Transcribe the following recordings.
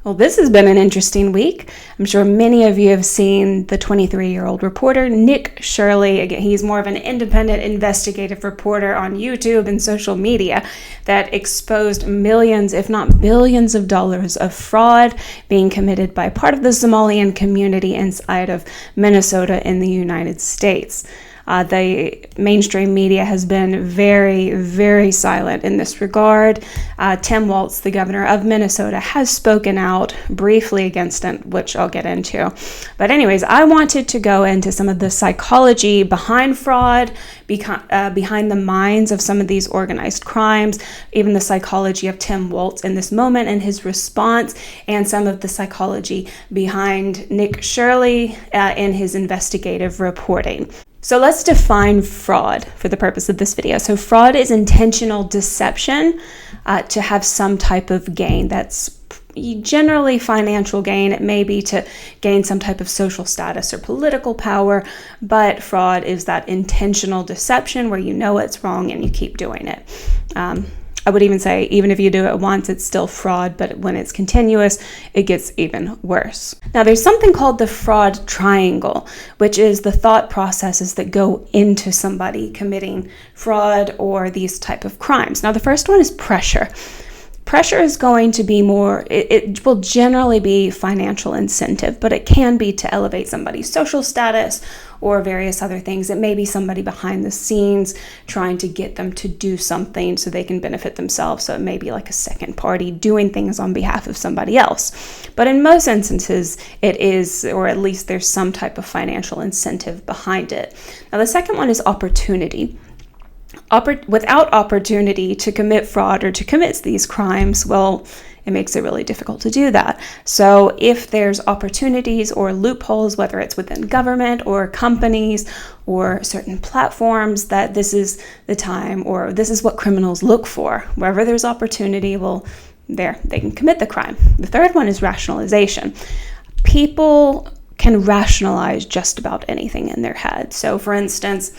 Well, this has been an interesting week. I'm sure many of you have seen the 23-year-old reporter, Nick Shirley. Again, he's more of an independent investigative reporter on YouTube and social media that exposed millions, if not billions of dollars of fraud being committed by part of the Somalian community inside of Minnesota in the United States. The mainstream media has been very, very silent in this regard. Tim Waltz, the governor of Minnesota, has spoken out briefly against it, which I'll get into. But anyways, I wanted to go into some of the psychology behind fraud, behind the minds of some of these organized crimes, even the psychology of Tim Waltz in this moment and his response, and some of the psychology behind Nick Shirley in his investigative reporting. So let's define fraud for the purpose of this video. So fraud is intentional deception to have some type of gain. That's generally financial gain. It may be to gain some type of social status or political power, but fraud is that intentional deception where you know it's wrong and you keep doing it. I would even say, even if you do it once, it's still fraud, but when it's continuous, it gets even worse. Now, there's something called the fraud triangle, which is the thought processes that go into somebody committing fraud or these type of crimes. Now, the first one is pressure. Pressure is going to be more, it will generally be financial incentive, but it can be to elevate somebody's social status or various other things. It may be somebody behind the scenes trying to get them to do something so they can benefit themselves. So it may be like a second party doing things on behalf of somebody else. But in most instances, it is, or at least there's some type of financial incentive behind it. Now, the second one is opportunity. Without opportunity to commit fraud or to commit these crimes, well, it makes it really difficult to do that. So if there's opportunities or loopholes, whether it's within government or companies or certain platforms, that this is the time or this is what criminals look for. Wherever there's opportunity, well, there, they can commit the crime. The third one is rationalization. People can rationalize just about anything in their head. So for instance,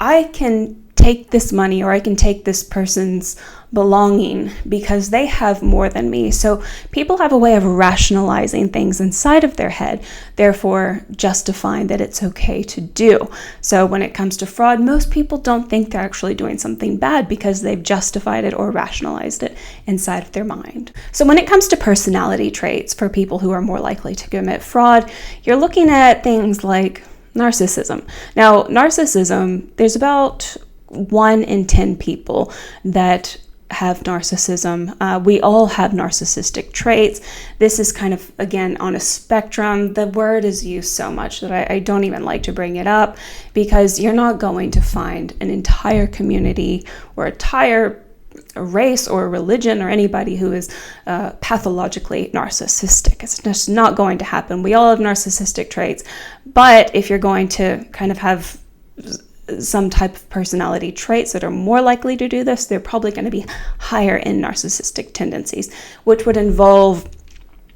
I can take this money or I can take this person's belonging because they have more than me. So people have a way of rationalizing things inside of their head, therefore justifying that it's okay to do. So when it comes to fraud, most people don't think they're actually doing something bad because they've justified it or rationalized it inside of their mind. So when it comes to personality traits for people who are more likely to commit fraud, you're looking at things like narcissism. Now, narcissism, there's about 1 in 10 people that have narcissism. We all have narcissistic traits. This is kind of, again, on a spectrum. The word is used so much that I don't even like to bring it up because you're not going to find an entire community or entire race or religion or anybody who is pathologically narcissistic. It's just not going to happen. We all have narcissistic traits, but if you're going to kind of have some type of personality traits that are more likely to do this, they're probably going to be higher in narcissistic tendencies, which would involve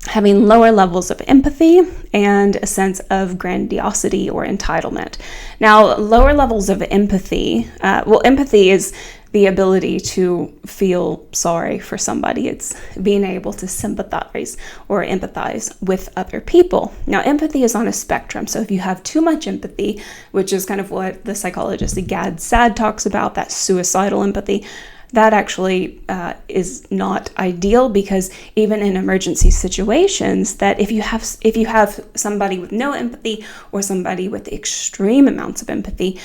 having lower levels of empathy and a sense of grandiosity or entitlement. Now, lower levels of empathy, empathy is the ability to feel sorry for somebody. It's being able to sympathize or empathize with other people. Now, empathy is on a spectrum. So if you have too much empathy, which is kind of what the psychologist Gad Saad talks about, that suicidal empathy, that actually is not ideal, because even in emergency situations, that if you have somebody with no empathy or somebody with extreme amounts of empathy,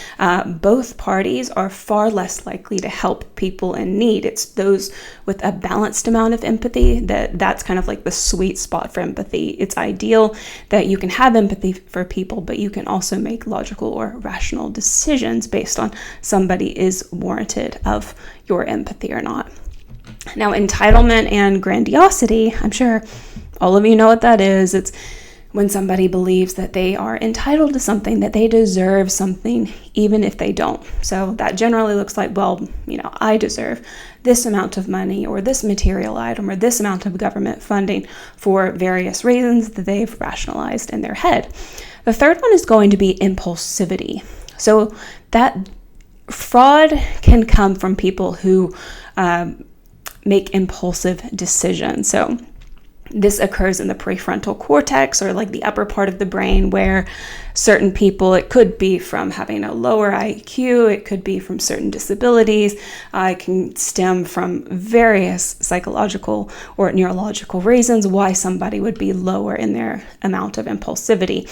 both parties are far less likely to help people in need. It's those with a balanced amount of empathy that's kind of like the sweet spot for empathy. It's ideal that you can have empathy for people, but you can also make logical or rational decisions based on somebody is warranted of your empathy or not. Now, entitlement and grandiosity, I'm sure all of you know what that is. It's when somebody believes that they are entitled to something, that they deserve something, even if they don't. So that generally looks like, well, I deserve this amount of money or this material item or this amount of government funding for various reasons that they've rationalized in their head. The third one is going to be impulsivity. So that fraud can come from people who make impulsive decisions. So this occurs in the prefrontal cortex, or like the upper part of the brain, where certain people, it could be from having a lower IQ, it could be from certain disabilities, it can stem from various psychological or neurological reasons why somebody would be lower in their amount of impulsivity.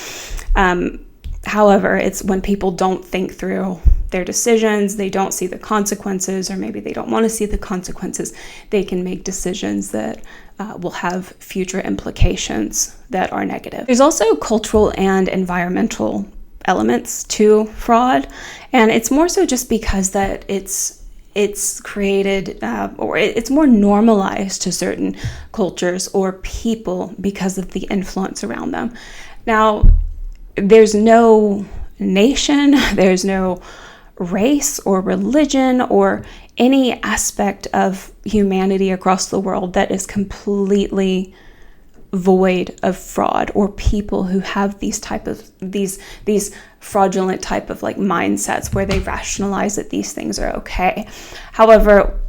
However, it's when people don't think through their decisions, they don't see the consequences, or maybe they don't want to see the consequences, they can make decisions that will have future implications that are negative. There's also cultural and environmental elements to fraud, and it's more so just because that it's created or it's more normalized to certain cultures or people because of the influence around them. Now, there's no nation, there's no race or religion or any aspect of humanity across the world that is completely void of fraud, or people who have these fraudulent type of like mindsets where they rationalize that these things are okay. However,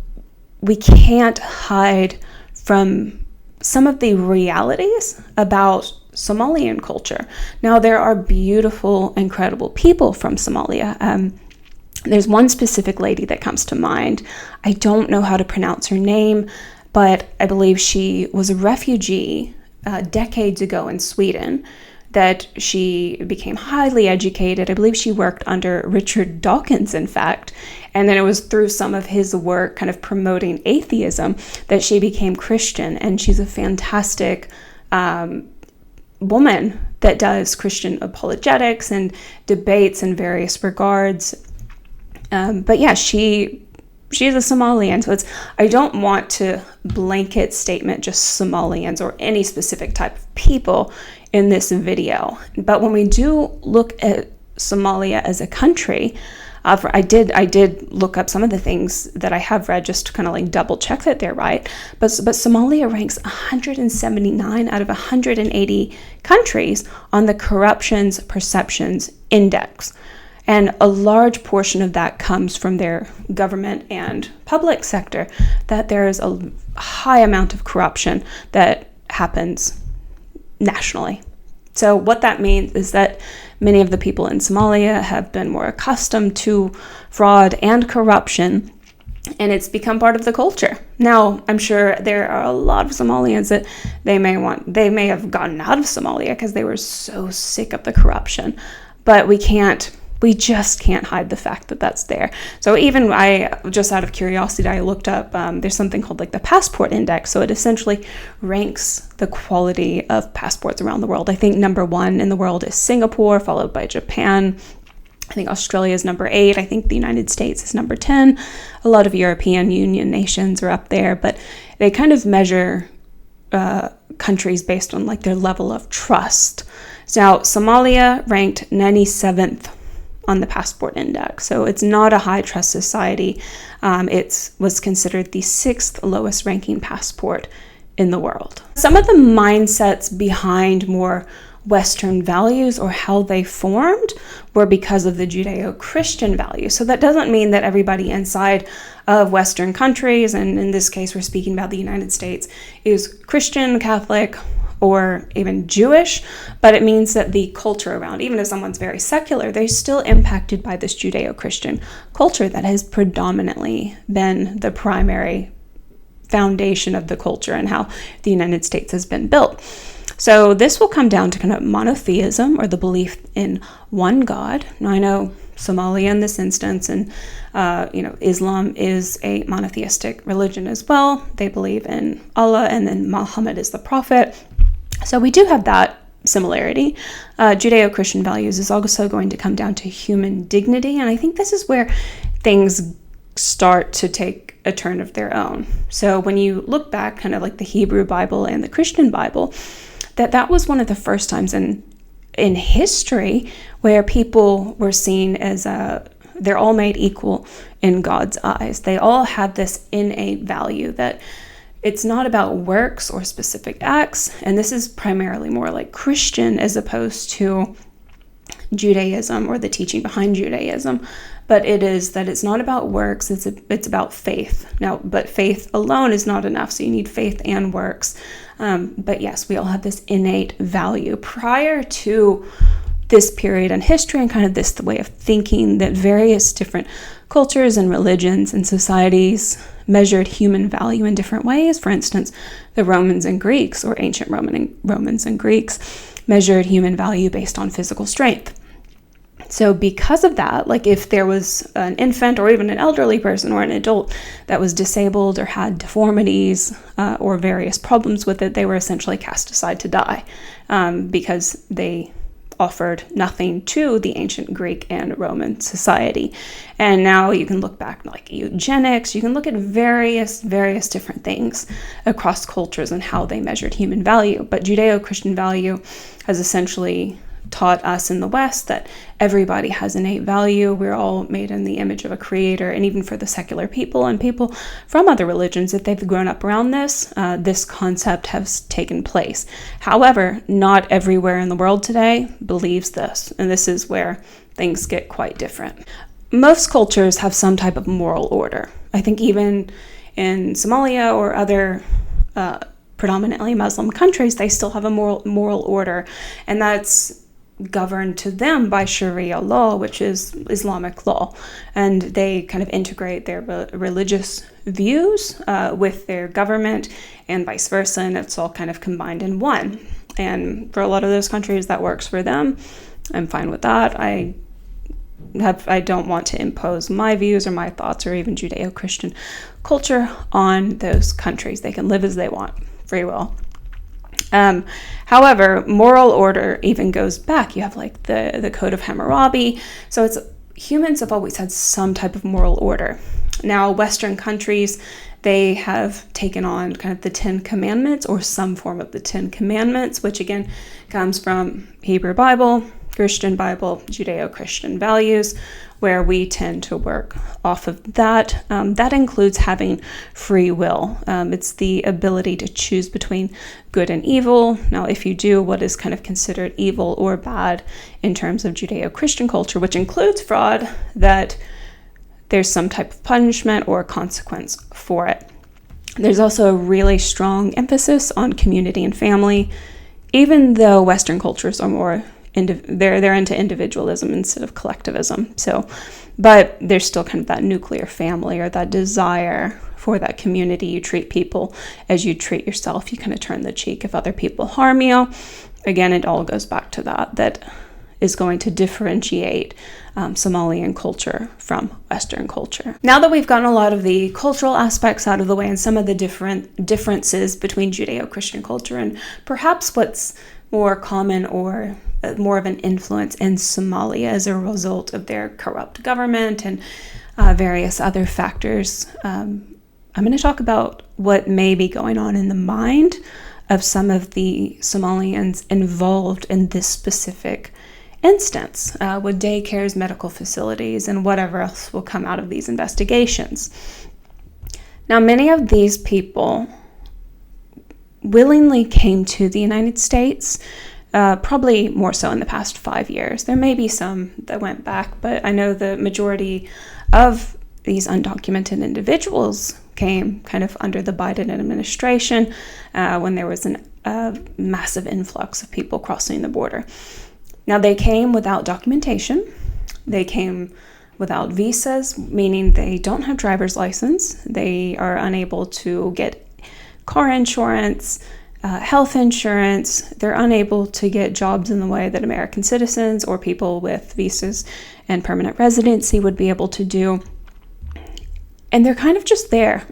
we can't hide from some of the realities about Somalian culture. Now, there are beautiful, incredible people from Somalia. There's one specific lady that comes to mind. I don't know how to pronounce her name, but I believe she was a refugee decades ago in Sweden, that she became highly educated. I believe she worked under Richard Dawkins, in fact, and then it was through some of his work kind of promoting atheism that she became Christian, and she's a fantastic woman that does Christian apologetics and debates in various regards. But yeah, she's a Somalian, so I don't want to blanket statement just Somalians or any specific type of people in this video. But when we do look at Somalia as a country, I did look up some of the things that I have read just to kind of like double check that they're right. But Somalia ranks 179 out of 180 countries on the Corruption Perceptions Index. And a large portion of that comes from their government and public sector, that there is a high amount of corruption that happens nationally. So what that means is that many of the people in Somalia have been more accustomed to fraud and corruption, and it's become part of the culture. Now, I'm sure there are a lot of Somalians that they may have gotten out of Somalia because they were so sick of the corruption, but we just can't hide the fact that that's there. So even just out of curiosity, I looked up, there's something called like the Passport Index. So it essentially ranks the quality of passports around the world. I think number 1 in the world is Singapore, followed by Japan. I think Australia is number 8. I think the United States is number 10. A lot of European Union nations are up there, but they kind of measure countries based on like their level of trust. So now Somalia ranked 97th on the Passport Index. So it's not a high trust society. It was considered the 6th lowest ranking passport in the world. Some of the mindsets behind more Western values, or how they formed, were because of the Judeo-Christian values. So that doesn't mean that everybody inside of Western countries, and in this case we're speaking about the United States, is Christian, Catholic, or even Jewish, but it means that the culture around, even if someone's very secular, they're still impacted by this Judeo-Christian culture that has predominantly been the primary foundation of the culture and how the United States has been built. So this will come down to kind of monotheism, or the belief in one God. Now, I know Somalia in this instance, and Islam is a monotheistic religion as well. They believe in Allah, and then Muhammad is the prophet. So we do have that similarity. Judeo-Christian values is also going to come down to human dignity, and I think this is where things start to take a turn of their own. So when you look back, kind of like the Hebrew Bible and the Christian Bible, that was one of the first times in history where people were seen as they're all made equal in God's eyes. They all have this innate value that it's not about works or specific acts, and this is primarily more like Christian as opposed to Judaism or the teaching behind Judaism. but it is that it's not about works, it's about faith. Now, but faith alone is not enough, so you need faith and works. But yes, we all have this innate value. Prior to this period in history and kind of the way of thinking, that various different cultures and religions and societies measured human value in different ways. For instance, the Romans and Greeks, or ancient Romans and Greeks, measured human value based on physical strength. So because of that, like if there was an infant or even an elderly person or an adult that was disabled or had deformities or various problems with it, they were essentially cast aside to die because they offered nothing to the ancient Greek and Roman society. And now you can look back like eugenics, you can look at various different things across cultures and how they measured human value. But Judeo-Christian value has essentially taught us in the West that everybody has innate value. We're all made in the image of a creator. And even for the secular people and people from other religions, if they've grown up around this, this concept has taken place. However, not everywhere in the world today believes this. And this is where things get quite different. Most cultures have some type of moral order. I think even in Somalia or other predominantly Muslim countries, they still have a moral order. And that's governed to them by Sharia law, which is Islamic law. And they kind of integrate their religious views with their government and vice versa. And it's all kind of combined in one. And for a lot of those countries, that works for them. I'm fine with that. I don't want to impose my views or my thoughts or even Judeo-Christian culture on those countries. They can live as they want, free will. However, moral order even goes back. You have like the Code of Hammurabi. So humans have always had some type of moral order. Now, Western countries, they have taken on kind of the 10 Commandments or some form of the 10 Commandments, which again comes from Hebrew Bible, Christian Bible, Judeo-Christian values, where we tend to work off of that. That includes having free will. It's the ability to choose between good and evil. Now, if you do what is kind of considered evil or bad in terms of Judeo-Christian culture, which includes fraud, that there's some type of punishment or consequence for it. There's also a really strong emphasis on community and family, even though Western cultures are more they're into individualism instead of collectivism. So, but there's still kind of that nuclear family or that desire for that community. You treat people as you treat yourself. You kind of turn the cheek if other people harm you. Again, it all goes back to that is going to differentiate Somalian culture from Western culture. Now that we've gotten a lot of the cultural aspects out of the way and some of the differences between Judeo-Christian culture and perhaps what's more common or more of an influence in Somalia as a result of their corrupt government and various other factors, I'm going to talk about what may be going on in the mind of some of the Somalians involved in this specific instance with daycares, medical facilities, and whatever else will come out of these investigations. Now, many of these people willingly came to the United States, probably more so in the past 5 years. There may be some that went back, but I know the majority of these undocumented individuals came kind of under the Biden administration when there was a massive influx of people crossing the border. Now, they came without documentation. They came without visas, meaning they don't have driver's license. They are unable to get car insurance, health insurance. They're unable to get jobs in the way that American citizens or people with visas and permanent residency would be able to do. And they're kind of just there.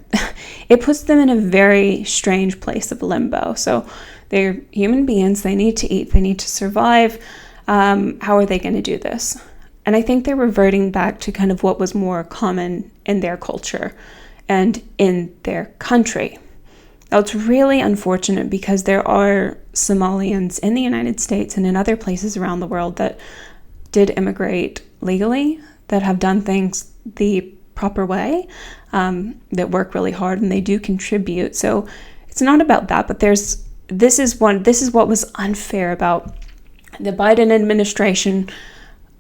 It puts them in a very strange place of limbo. So they're human beings. They need to eat. They need to survive. How are they going to do this? And I think they're reverting back to kind of what was more common in their culture and in their country. Now, it's really unfortunate because there are Somalians in the United States and in other places around the world that did immigrate legally, that have done things the proper way, that work really hard, and they do contribute. So it's not about that, but this is what was unfair about the Biden administration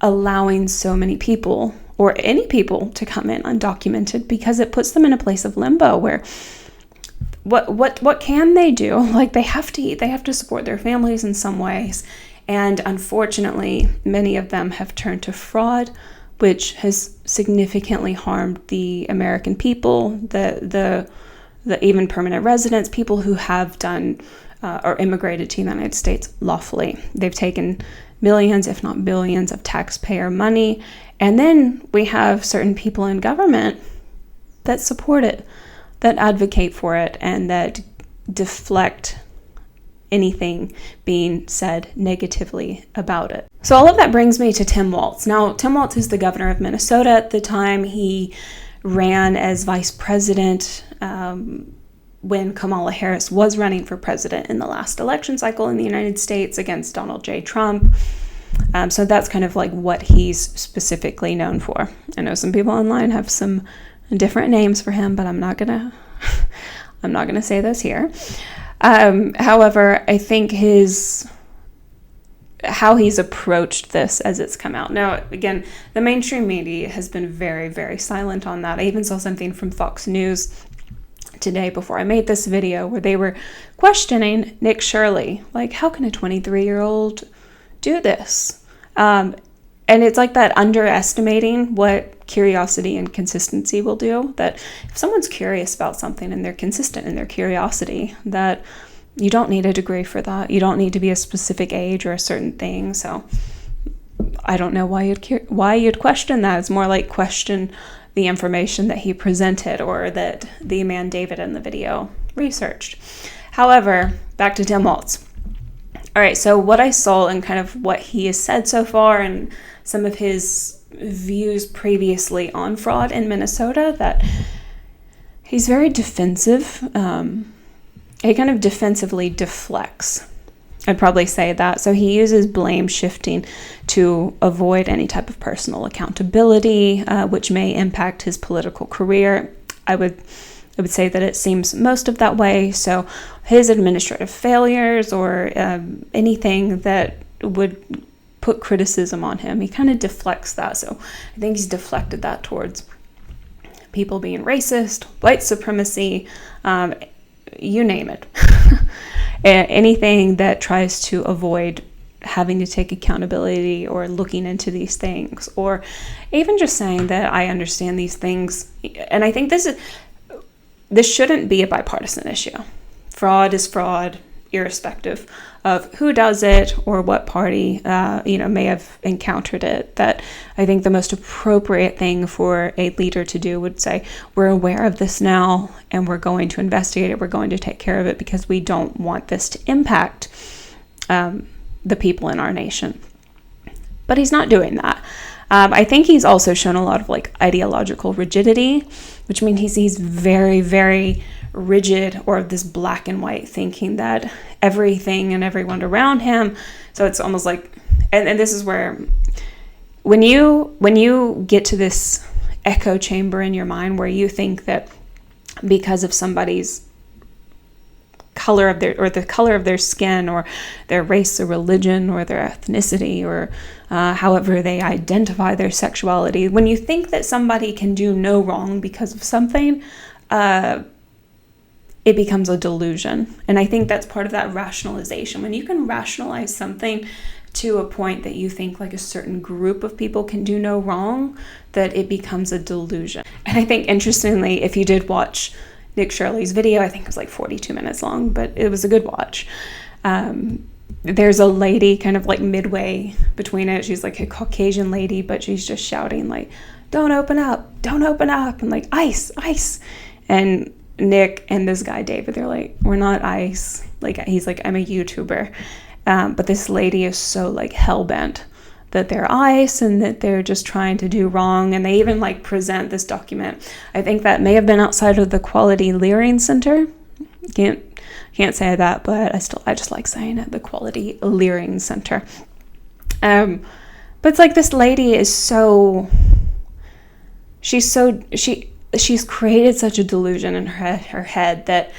allowing so many people or any people to come in undocumented, because it puts them in a place of limbo where what can they do? Like, they have to eat, they have to support their families in some ways. And unfortunately, many of them have turned to fraud, which has significantly harmed the American people, the even permanent residents, people who have done or immigrated to the United States lawfully. They've taken millions, if not billions, of taxpayer money. And then we have certain people in government that support it, that advocate for it, and that deflect anything being said negatively about it. So all of that brings me to Tim Waltz. Now, Tim Waltz is the governor of Minnesota at the time. He ran as vice president when Kamala Harris was running for president in the last election cycle in the United States against Donald J. Trump. So that's kind of like what he's specifically known for. I know some people online have some different names for him, but I'm not gonna say those here. However, I think how he's approached this as it's come out. Now, again, the mainstream media has been very, very silent on that. I even saw something from Fox News today before I made this video where they were questioning Nick Shirley. Like, how can a 23-year-old do this? And it's like that underestimating what curiosity and consistency will do. That if someone's curious about something and they're consistent in their curiosity, that you don't need a degree for that. You don't need to be a specific age or a certain thing. So I don't know why you'd question that. It's more like question the information that he presented or that the man David in the video researched. However, back to Tim Waltz. All right, so what I saw and kind of what he has said so far and some of his views previously on fraud in Minnesota, that he's very defensive. He kind of defensively deflects. I'd probably say that. So he uses blame shifting to avoid any type of personal accountability, which may impact his political career. I would say that it seems most of that way. So his administrative failures or anything that would put criticism on him, he kind of deflects that. So I think he's deflected that towards people being racist, white supremacy, you name it. Anything that tries to avoid having to take accountability or looking into these things, or even just saying that I understand these things. And I think this shouldn't be a bipartisan issue. Fraud is fraud, irrespective of who does it or what party may have encountered it. That I think the most appropriate thing for a leader to do would say, we're aware of this now and we're going to investigate it, we're going to take care of it because we don't want this to impact the people in our nation. But he's not doing that. I think he's also shown a lot of like ideological rigidity, which means he's very, very rigid, or this black and white thinking that everything and everyone around him. So it's almost like, and this is where when you get to this echo chamber in your mind where you think that because of somebody's color of the color of their skin or their race or religion or their ethnicity or however they identify their sexuality, when you think that somebody can do no wrong because of something, it becomes a delusion. And I think that's part of that rationalization. When you can rationalize something to a point that you think like a certain group of people can do no wrong, that it becomes a delusion. And I think, interestingly, if you did watch Nick Shirley's video, I think it was like 42 minutes long, but it was a good watch. There's a lady kind of like midway between it. She's like a Caucasian lady, but she's just shouting like, don't open up, and like, ice. And Nick and this guy David, they're like, we're not ICE. Like, he's like, I'm a YouTuber. But this lady is so like hell-bent that they're ICE and that they're just trying to do wrong. And they even like present this document. I think that may have been outside of the Quality Leering Center. Can't say that, but I just like saying it, the Quality Leering Center. But it's like this lady is she's created such a delusion in her head that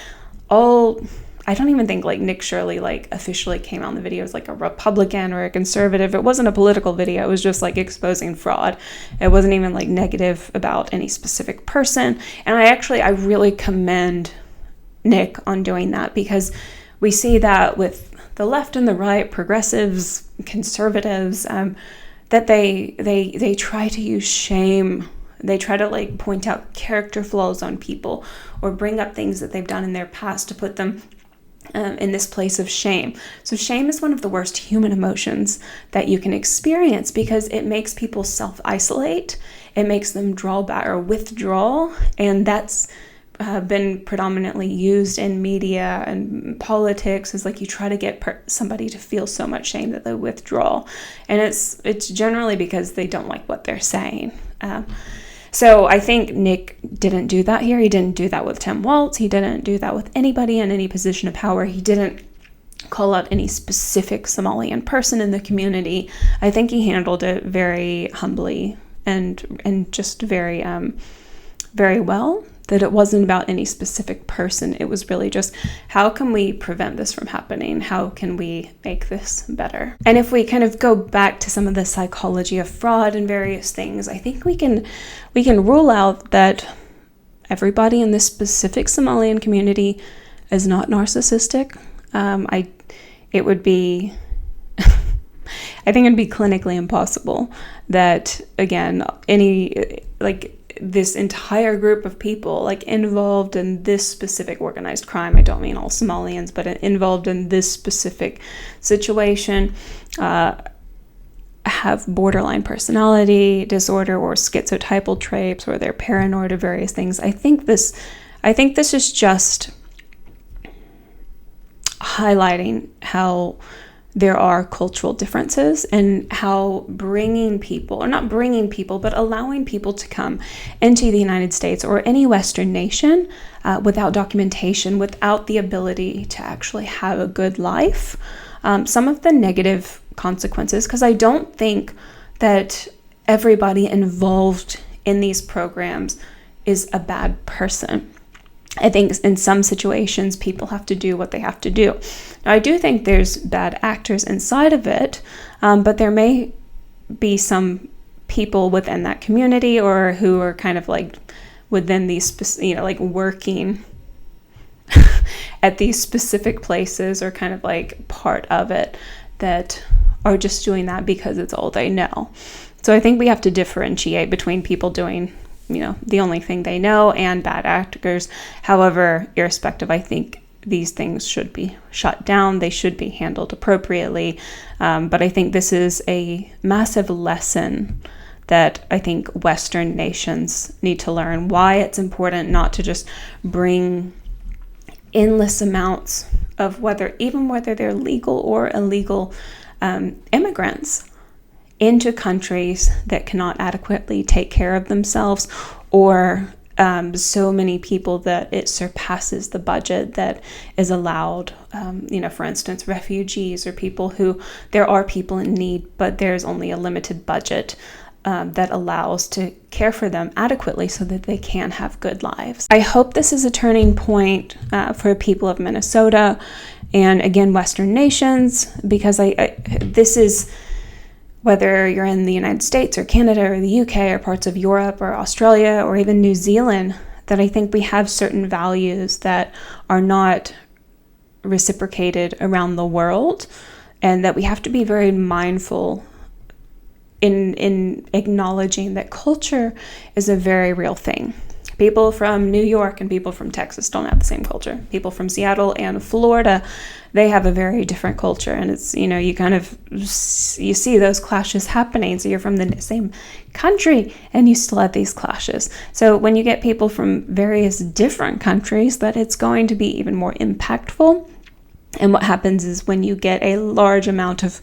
I I don't even think like Nick Shirley like officially came out in the video as like a Republican or a conservative. It wasn't a political video. It was just like exposing fraud. It wasn't even like negative about any specific person. And I really commend Nick on doing that, because we see that with the left and the right, progressives, conservatives, that they try to use shame. They try to like point out character flaws on people or bring up things that they've done in their past to put them in this place of shame. So shame is one of the worst human emotions that you can experience, because it makes people self-isolate. It makes them draw back or withdraw, and that's been predominantly used in media and politics. Is like you try to get somebody to feel so much shame that they withdraw, and it's generally because they don't like what they're saying. So I think Nick didn't do that here. He didn't do that with Tim Waltz. He didn't do that with anybody in any position of power. He didn't call out any specific Somalian person in the community. I think he handled it very humbly and just very very well. That it wasn't about any specific person. It was really just, how can we prevent this from happening? How can we make this better? And if we kind of go back to some of the psychology of fraud and various things, I think we can rule out that everybody in this specific Somalian community is not narcissistic. It would be, I think it'd be clinically impossible that, again, any, like, this entire group of people like involved in this specific organized crime, I don't mean all Somalians, but involved in this specific situation, have borderline personality disorder or schizotypal traits, or they're paranoid of various things. I think this is just highlighting how there are cultural differences, and how bringing people, or not bringing people, but allowing people to come into the United States or any Western nation without documentation, without the ability to actually have a good life, some of the negative consequences, because I don't think that everybody involved in these programs is a bad person. I think in some situations, people have to do what they have to do. Now, I do think there's bad actors inside of it, but there may be some people within that community, or who are kind of like within these, like working at these specific places, or kind of like part of it, that are just doing that because it's all they know. So I think we have to differentiate between people doing the only thing they know and bad actors. However, irrespective, I think these things should be shut down. They should be handled appropriately. But I think this is a massive lesson that I think Western nations need to learn, why it's important not to just bring endless amounts of whether they're legal or illegal immigrants into countries that cannot adequately take care of themselves, or so many people that it surpasses the budget that is allowed. For instance, refugees, or people who, there are people in need, but there's only a limited budget that allows to care for them adequately so that they can have good lives. I hope this is a turning point for people of Minnesota, and again, Western nations, because this is, whether you're in the United States or Canada or the UK or parts of Europe or Australia or even New Zealand, that I think we have certain values that are not reciprocated around the world, and that we have to be very mindful in acknowledging that culture is a very real thing. People from New York and people from Texas don't have the same culture. People from Seattle and Florida, they have a very different culture. And it's, you see those clashes happening. So you're from the same country and you still have these clashes. So when you get people from various different countries, that it's going to be even more impactful. And what happens is, when you get a large amount of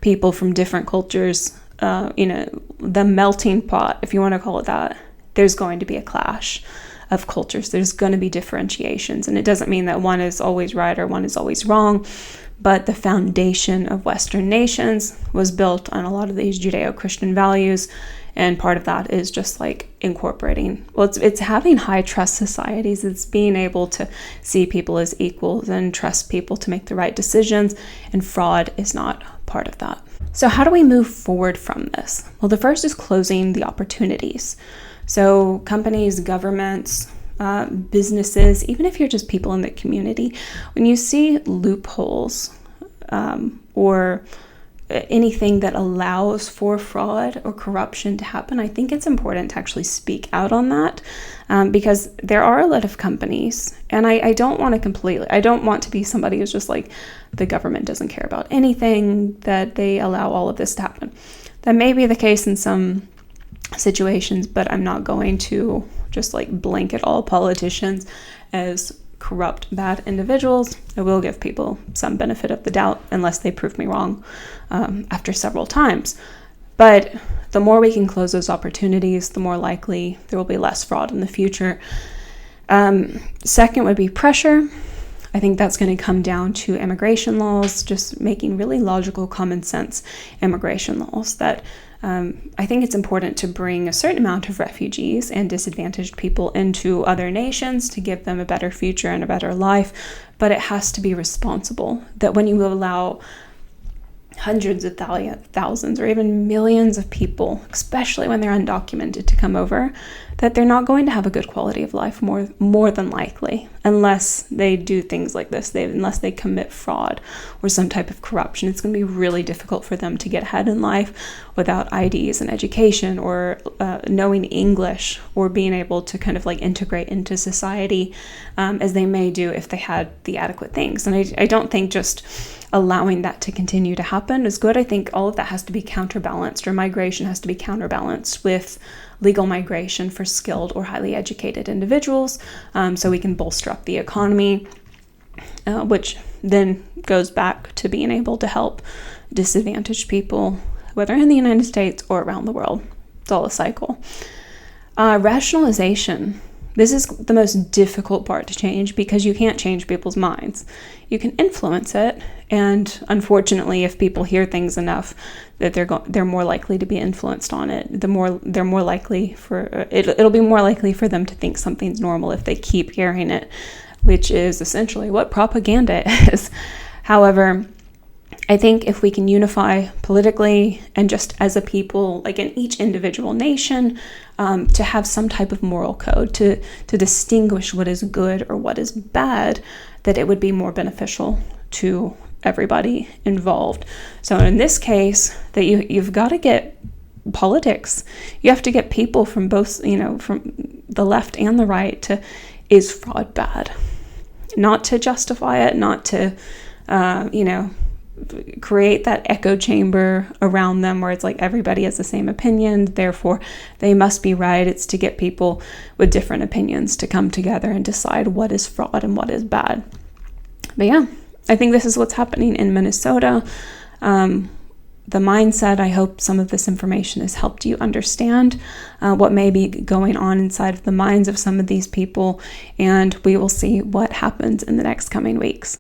people from different cultures, the melting pot, if you want to call it that, there's going to be a clash of cultures. There's going to be differentiations. And it doesn't mean that one is always right or one is always wrong, but the foundation of Western nations was built on a lot of these Judeo-Christian values. And part of that is just like incorporating, well, it's having high trust societies. It's being able to see people as equals and trust people to make the right decisions. And fraud is not part of that. So how do we move forward from this? Well, the first is closing the opportunities. So companies, governments, businesses, even if you're just people in the community, when you see loopholes or anything that allows for fraud or corruption to happen, I think it's important to actually speak out on that, because there are a lot of companies, and I don't want to be somebody who's just like, the government doesn't care about anything, that they allow all of this to happen. That may be the case in some situations, but I'm not going to just like blanket all politicians as corrupt, bad individuals. I will give people some benefit of the doubt unless they prove me wrong after several times. But the more we can close those opportunities, the more likely there will be less fraud in the future. Second would be pressure. I think that's going to come down to immigration laws, just making really logical, common sense immigration laws that I think it's important to bring a certain amount of refugees and disadvantaged people into other nations to give them a better future and a better life, but it has to be responsible. That when you allow hundreds of thousands or even millions of people, especially when they're undocumented, to come over, that they're not going to have a good quality of life more than likely, unless they do things like this, unless they commit fraud or some type of corruption. It's going to be really difficult for them to get ahead in life without IDs and education or knowing English or being able to kind of like integrate into society as they may do if they had the adequate things. And I don't think just allowing that to continue to happen is good. I think all of that has to be counterbalanced, or migration has to be counterbalanced with legal migration for skilled or highly educated individuals, so we can bolster up the economy, which then goes back to being able to help disadvantaged people, whether in the United States or around the world. It's all a cycle. Rationalization. This is the most difficult part to change because you can't change people's minds. You can influence it, and unfortunately, if people hear things enough, that they're more likely to be influenced on it. They're more likely for it'll be more likely for them to think something's normal if they keep hearing it, which is essentially what propaganda is. However, I think if we can unify politically and just as a people, like in each individual nation, to have some type of moral code to distinguish what is good or what is bad, that it would be more beneficial to everybody involved. So in this case, that you've got to get politics. You have to get people from both, from the left and the right to, is fraud bad? Not to justify it, not to, create that echo chamber around them where it's like everybody has the same opinion, therefore they must be right. It's to get people with different opinions to come together and decide what is fraud and what is bad. But yeah, I think this is what's happening in Minnesota. The mindset, I hope some of this information has helped you understand what may be going on inside of the minds of some of these people, and we will see what happens in the next coming weeks.